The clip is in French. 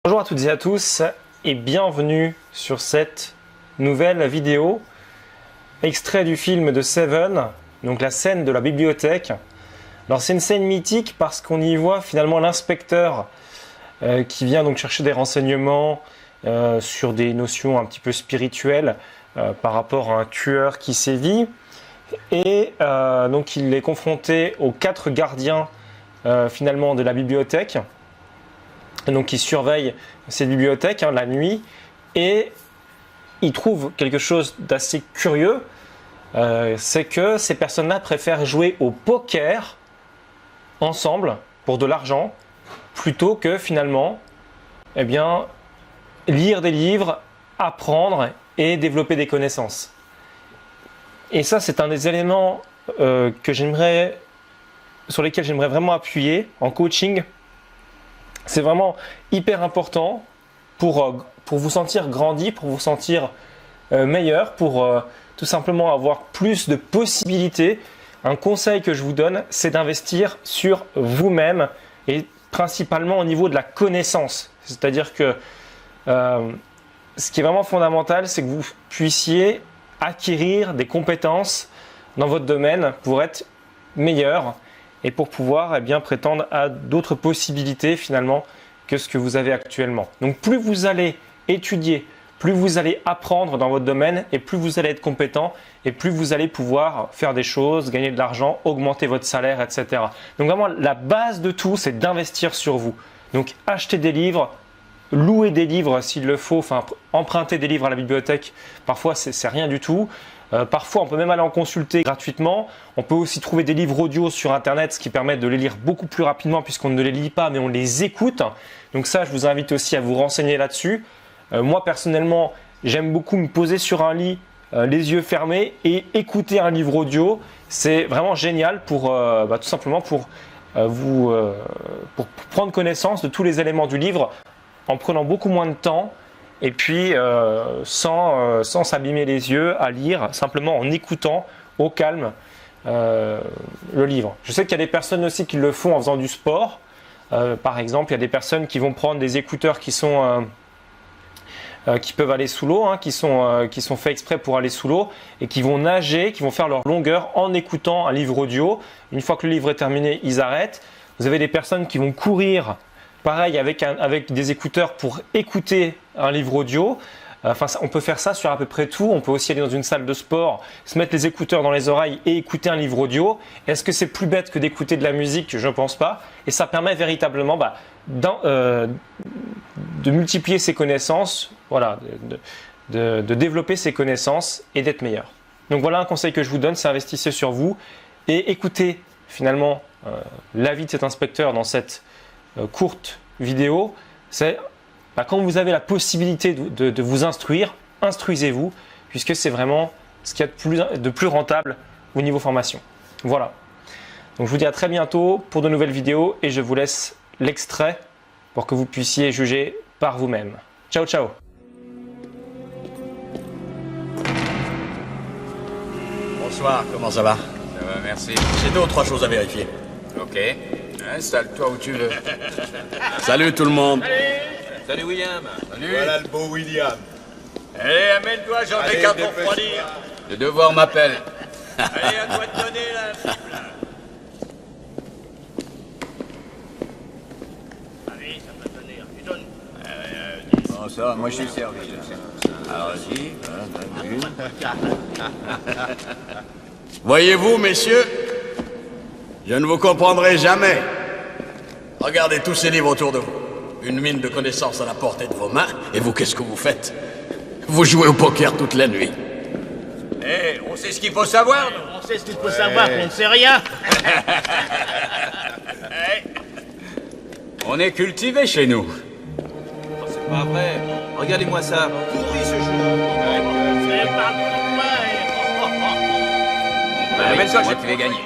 Bonjour à toutes et à tous et bienvenue sur cette nouvelle vidéo. Extrait du film de Seven, donc la scène de la bibliothèque. Alors c'est une scène mythique parce qu'on y voit finalement l'inspecteur qui vient donc chercher des renseignements sur des notions un petit peu spirituelles par rapport à un tueur qui sévit. Et donc il est confronté aux 4 gardiens finalement de la bibliothèque. Donc qui surveillent cette bibliothèque la nuit. Et il trouve quelque chose d'assez curieux. C'est que ces personnes-là préfèrent jouer au poker ensemble pour de l'argent plutôt que finalement lire des livres, apprendre et développer des connaissances. Et ça, c'est un des éléments sur lesquels j'aimerais vraiment appuyer en coaching. C'est vraiment hyper important pour vous sentir grandi, pour vous sentir meilleur, pour tout simplement avoir plus de possibilités. Un conseil que je vous donne, c'est d'investir sur vous-même et principalement au niveau de la connaissance. C'est-à-dire que ce qui est vraiment fondamental, c'est que vous puissiez acquérir des compétences dans votre domaine pour être meilleur et pour pouvoir prétendre à d'autres possibilités finalement que ce que vous avez actuellement. Donc plus vous allez étudier, plus vous allez apprendre dans votre domaine et plus vous allez être compétent et plus vous allez pouvoir faire des choses, gagner de l'argent, augmenter votre salaire, etc. Donc vraiment la base de tout, c'est d'investir sur vous. Donc acheter des livres, louer des livres s'il le faut, emprunter des livres à la bibliothèque, parfois c'est rien du tout. Parfois on peut même aller en consulter gratuitement. On peut aussi trouver des livres audio sur internet, ce qui permet de les lire beaucoup plus rapidement puisqu'on ne les lit pas mais on les écoute. Donc ça, je vous invite aussi à vous renseigner là-dessus. Moi personnellement, j'aime beaucoup me poser sur un lit, les yeux fermés et écouter un livre audio. C'est vraiment génial pour tout simplement pour prendre connaissance de tous les éléments du livre en prenant beaucoup moins de temps et puis sans s'abîmer les yeux à lire, simplement en écoutant au calme le livre. Je sais qu'il y a des personnes aussi qui le font en faisant du sport. Par exemple, il y a des personnes qui vont prendre des écouteurs qui peuvent aller sous l'eau, qui sont faits exprès pour aller sous l'eau et qui vont nager, qui vont faire leur longueur en écoutant un livre audio. Une fois que le livre est terminé, ils arrêtent. Vous avez des personnes qui vont courir, pareil avec des écouteurs pour écouter un livre audio. On peut faire ça sur à peu près tout. On peut aussi aller dans une salle de sport, se mettre les écouteurs dans les oreilles et écouter un livre audio. Est-ce que c'est plus bête que d'écouter de la musique? Je ne pense pas. Et ça permet véritablement de multiplier ses connaissances, de développer ses connaissances et d'être meilleur. Donc voilà un conseil que je vous donne, c'est investissez sur vous et écoutez finalement l'avis de cet inspecteur dans cette courte vidéo. C'est quand vous avez la possibilité de vous instruire, instruisez-vous puisque c'est vraiment ce qu'il y a de plus rentable au niveau formation. Voilà. Donc je vous dis à très bientôt pour de nouvelles vidéos et je vous laisse l'extrait pour que vous puissiez juger par vous-même. Ciao, ciao! Bonsoir, comment ça va? Ça va, merci. J'ai 2 ou 3 choses à vérifier. Ok. Installe-toi où tu veux. Salut tout le monde. Salut William. Salut. Voilà le beau William. Allez, amène-toi, j'en ai qu'à pour refroidir. Le devoir m'appelle. Allez, à toi de donner là. Allez, ça peut tenir. Tu donnes. Bon, ça, moi je suis servi. Alors vas-y. Voyez-vous, messieurs, je ne vous comprendrai jamais. Regardez tous ces livres autour de vous. Une mine de connaissances à la portée de vos mains. Et vous, qu'est-ce que vous faites? Vous jouez au poker toute la nuit. Eh, on sait ce qu'il faut savoir, nous. On sait ce qu'il faut savoir, qu'on ne sait rien. On est cultivés chez nous. C'est pas vrai. Regardez-moi ça. Pourri ce jeu. C'est pas pour moi. Bah, c'est moi qui vais gagner.